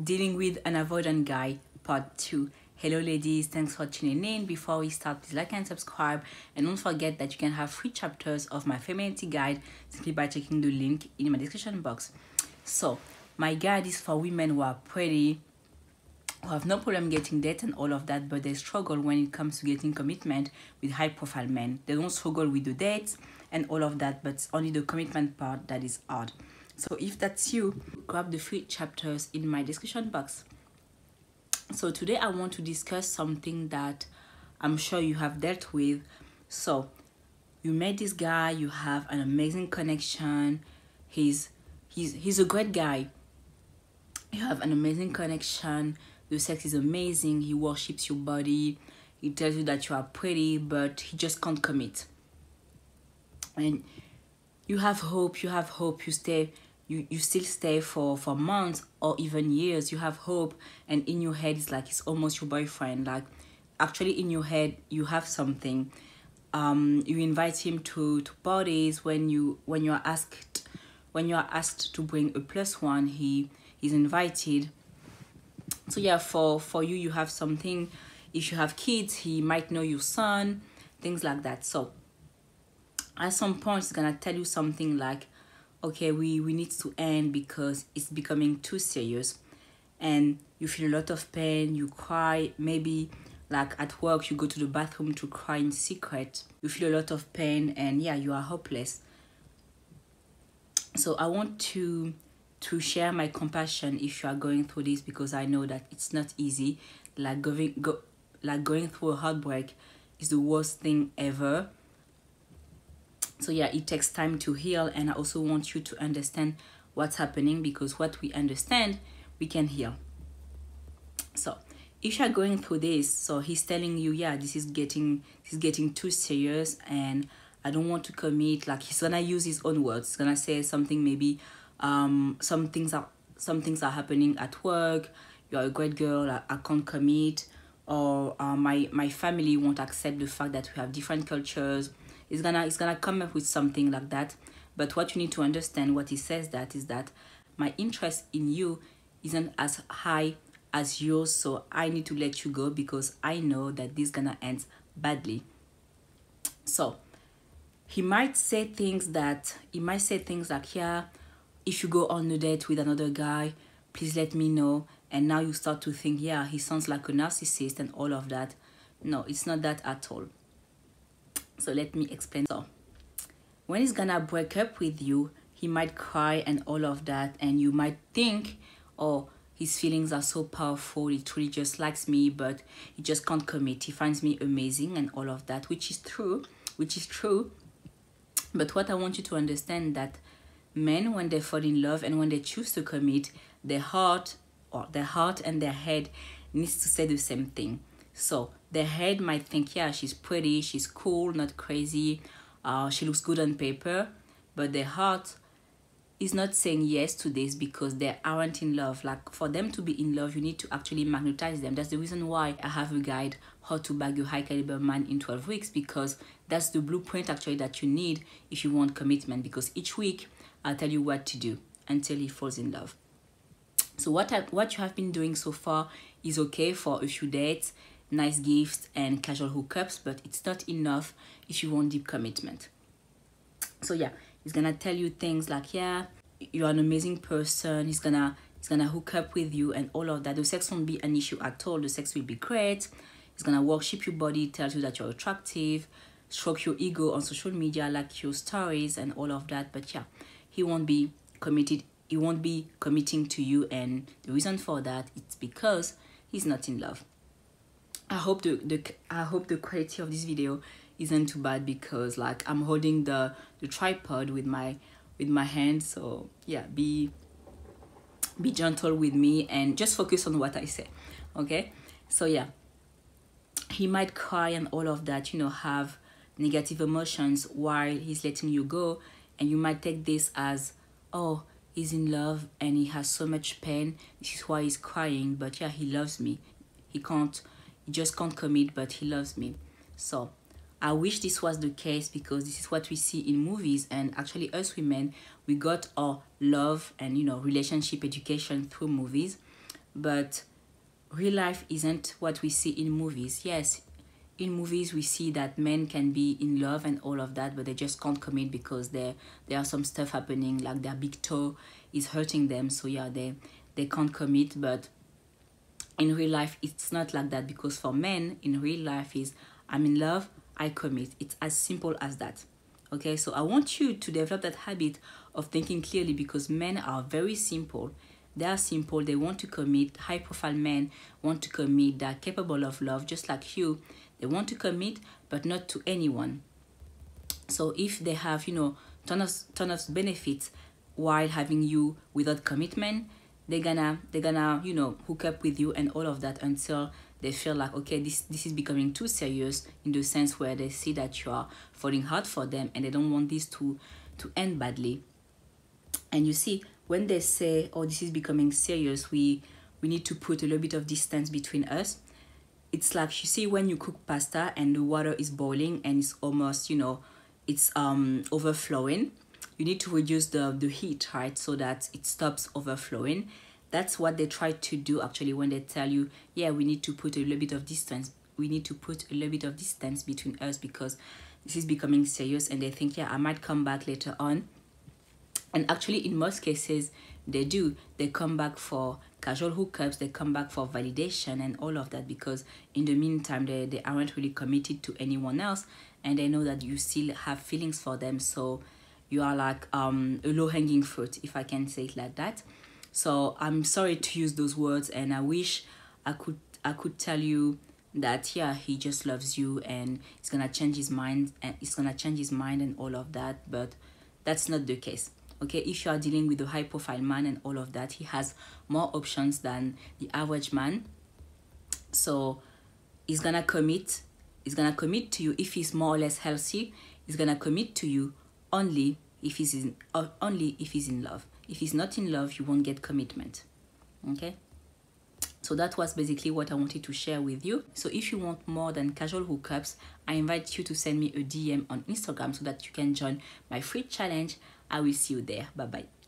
Dealing with an avoidant guy, part 2. Hello ladies, thanks for tuning in. Before we start, please like and subscribe, and don't forget that you can have free chapters of my femininity guide simply by checking the link in my description box. So my guide is for women who are pretty, who have no problem getting dates and all of that, but they struggle when it comes to getting commitment with high profile men. They don't struggle with the dates and all of that, but it's only the commitment part that is hard. So if that's you, grab the free chapters in my description box. So today I want to discuss something that I'm sure you have dealt with. So you met this guy, you have an amazing connection. He's a great guy. You have an amazing connection. The sex is amazing. He worships your body. He tells you that you are pretty, but he just can't commit. And you have hope. You stay. You still stay for months or even years. You have hope, and in your head it's like it's almost your boyfriend. Like actually in your head you have something. You invite him to parties when you are asked to bring a plus one. He's invited. So yeah, for you have something. If you have kids, he might know your son, things like that. So at some point he's gonna tell you something like, okay, we need to end because it's becoming too serious, and you feel a lot of pain. You cry, maybe like at work you go to the bathroom to cry in secret. You feel a lot of pain, and yeah, you are hopeless. So I want to share my compassion if you are going through this, because I know that it's not easy. Like going through a heartbreak is the worst thing ever. So yeah, it takes time to heal, and I also want you to understand what's happening, because what we understand, we can heal. So if you're going through this, so he's telling you, yeah, this is getting too serious and I don't want to commit. Like he's gonna use his own words. He's gonna say something, maybe some things are happening at work. You're a great girl, I can't commit, or my family won't accept the fact that we have different cultures. It's gonna come up with something like that. But what you need to understand, what he says that is that my interest in you isn't as high as yours, so I need to let you go because I know that this is gonna end badly. So he might say things like, yeah, if you go on a date with another guy, please let me know. And now you start to think, yeah, he sounds like a narcissist and all of that. No, it's not that at all. So let me explain. So when he's gonna break up with you, he might cry and all of that, and you might think, oh, his feelings are so powerful, he truly just likes me, but he just can't commit. He finds me amazing and all of that, which is true. But what I want you to understand, that men, when they fall in love and when they choose to commit, their heart and their head needs to say the same thing. So their head might think, yeah, she's pretty, she's cool, not crazy, she looks good on paper, but their heart is not saying yes to this because they aren't in love. Like for them to be in love, you need to actually magnetize them. That's the reason why I have a guide, how to bag your high caliber man in 12 weeks, because that's the blueprint actually that you need if you want commitment, because each week I'll tell you what to do until he falls in love. So what you have been doing so far is okay for a few dates, nice gifts and casual hookups, but it's not enough if you want deep commitment. So yeah, he's gonna tell you things like, yeah, you're an amazing person. He's gonna hook up with you and all of that. The sex won't be an issue at all. The sex will be great. He's gonna worship your body, tells you that you're attractive, stroke your ego on social media, like your stories and all of that. But yeah, he won't be committed. He won't be committing to you, and the reason for that is because he's not in love. I hope the quality of this video isn't too bad, because like I'm holding the tripod with my hand. So yeah, be gentle with me and just focus on what I say. Okay, so yeah, he might cry and all of that, you know, have negative emotions while he's letting you go, and you might take this as, oh, he's in love and he has so much pain, this is why he's crying. But yeah, he loves me. He just can't commit, but he loves me. So I wish this was the case, because this is what we see in movies, and actually us women, we got our love and, you know, relationship education through movies. but real life isn't what we see in movies. Yes, in movies we see that men can be in love and all of that, but they just can't commit because there are some stuff happening, like their big toe is hurting them, so yeah, they can't commit. But in real life it's not like that, because for men in real life is, I'm in love, I commit. It's as simple as that. Okay, so I want you to develop that habit of thinking clearly, because men are very simple. They are simple, they want to commit. High profile men want to commit, they're capable of love just like you. They want to commit, but not to anyone. So if they have, ton of benefits while having you without commitment, they're gonna hook up with you and all of that until they feel like, okay, this is becoming too serious, in the sense where they see that you are falling hard for them and they don't want this to end badly. And you see, when they say, oh, this is becoming serious, we need to put a little bit of distance between us. It's like, you see, when you cook pasta and the water is boiling and it's almost, it's overflowing, you need to reduce the heat, right, so that it stops overflowing. That's what they try to do actually when they tell you, yeah, we need to put a little bit of distance. We need to put a little bit of distance between us because this is becoming serious, and they think, yeah, I might come back later on. And actually, in most cases, they do. They come back for casual hookups, they come back for validation and all of that, because in the meantime, they aren't really committed to anyone else, and they know that you still have feelings for them. So you are like a low-hanging fruit, if I can say it like that. So I'm sorry to use those words, and I wish I could tell you that, yeah, he just loves you and he's gonna change his mind and all of that, but that's not the case. Okay, if you are dealing with a high profile man and all of that, he has more options than the average man. So he's gonna commit to you if he's more or less healthy. He's gonna commit to you only if he's in love. If he's not in love, you won't get commitment. Okay, so that was basically what I wanted to share with you. So if you want more than casual hookups, I invite you to send me a DM on Instagram so that you can join my free challenge. I will see you there. Bye bye.